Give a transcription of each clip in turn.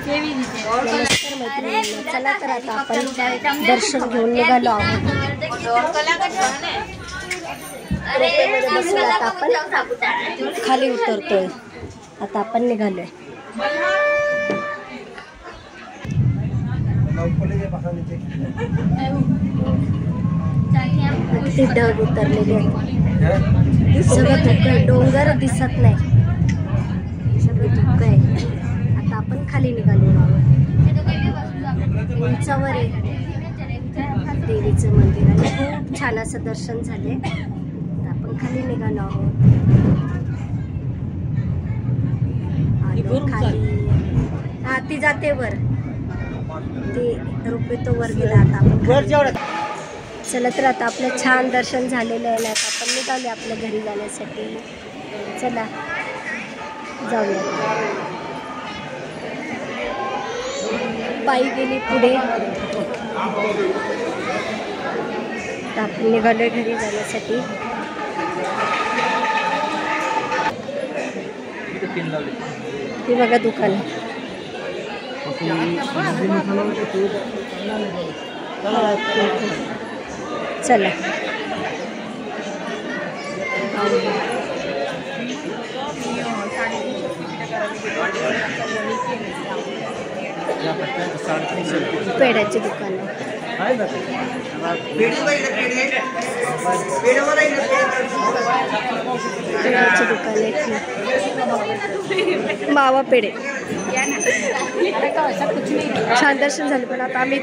नमस्कार मैत्रिणींनो, चला तर आता आपण दर्शन घेऊन निघालो आहोत. रोपेमध्ये बसून आता आपण खाली उतरतोय. आता आपण निघालोय. ते ढग उतरलेले आहेत. सगळं धुकं आहे, डोंगर दिसत नाही, सगळं धुकं आहे. आता आपण खाली निघालेलो आहोत. उंचावर आहे देवीचं मंदिर आणि खूप छान असं दर्शन झाले. आता आपण खाली निघालो आहोत. आलो खाली. हा, ती जाते वर, ते रोपे तो वर गेला. आता आपण चला तर आता आपलं छान दर्शन झालेलं आहे. आता आपण निघाले आपल्या घरी जाण्यासाठी. चला जाऊया. पायी गेली पुढे. आता आपण निघालोय घरी जाण्यासाठी. हे बघा दुकान. चला पेड्याची दुकान आहे. पेड्याची दुकान आहे. मावा पेढे. छान दर्शन झालं. पण आता आम्ही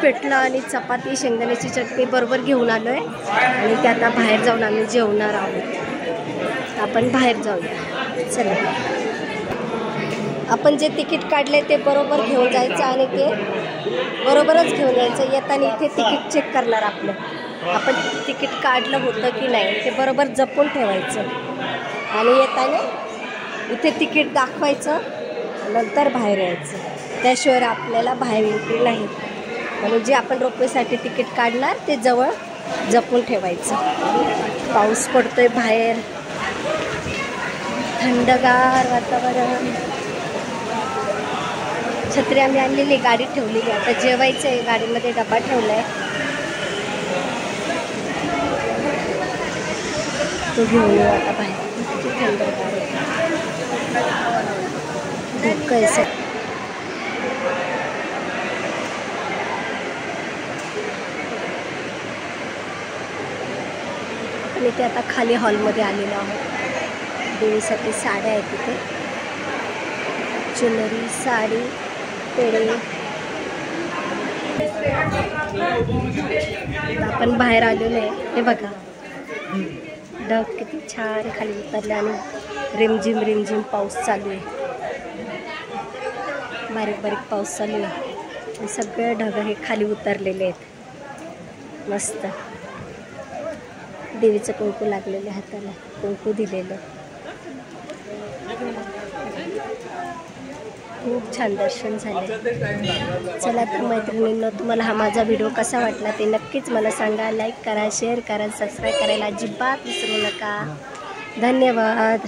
पेटलं आणि चपाती शेंगदाण्याची चटणी बरोबर घेऊन आलोय आणि ते आता बाहेर जाऊन आम्ही जेवणार आहोत. आपण बाहेर जाऊया. चला, आपण जे तिकीट काढले ते बरोबर घेऊन जायचं आणि ते बरोबरच घेऊन यायचं. येताना इथे तिकीट चेक करणार आपलं. आपण तिकीट काढलं होतं की नाही ते बरोबर जपून ठेवायचं आणि येताना इथे तिकीट दाखवायचं, नंतर बाहेर यायचं. त्याशिवाय आपल्याला बाहेर एंट्री नाही. म्हणून जे आपण रोपवेसाठी तिकीट काढणार ते जवळ जपून ठेवायचं. पाऊस पडतोय बाहेर, थंडगार वातावरण. छत्री आम्ही आणलेली, गाडीत ठेवलेली. आता जेवायचं आहे. गाडीमध्ये डबा ठेवला आहे, तो घेऊन येऊ आता बाहेर. किती थंडगार आहे, धुकं आहे सर. आणि ते आता खाली हॉलमध्ये आलेलो आहोत. देवीसाठी साड्या आहेत तिथे, ज्वेलरी, साडी, पेढे. आपण बाहेर आलेलो आहे. हे बघा ढग किती छान खाली उतरले आणि रिमझिम रिमझिम पाऊस चालू आहे. बारीक बारीक पाऊस चालू आहे. सगळे ढग हे खाली उतरलेले आहेत. मस्त. देवीचं कुंकू लागलेलं, हाताला कुंकू दिलेलं. खूप छान दर्शन झाले. चला तर मैत्रिणींनो, तुम्हाला हा माझा व्हिडिओ कसा वाटला ते नक्कीच मला सांगा. लाईक करा, शेअर करा, सबस्क्राईब करायला अजिबात विसरू नका. धन्यवाद.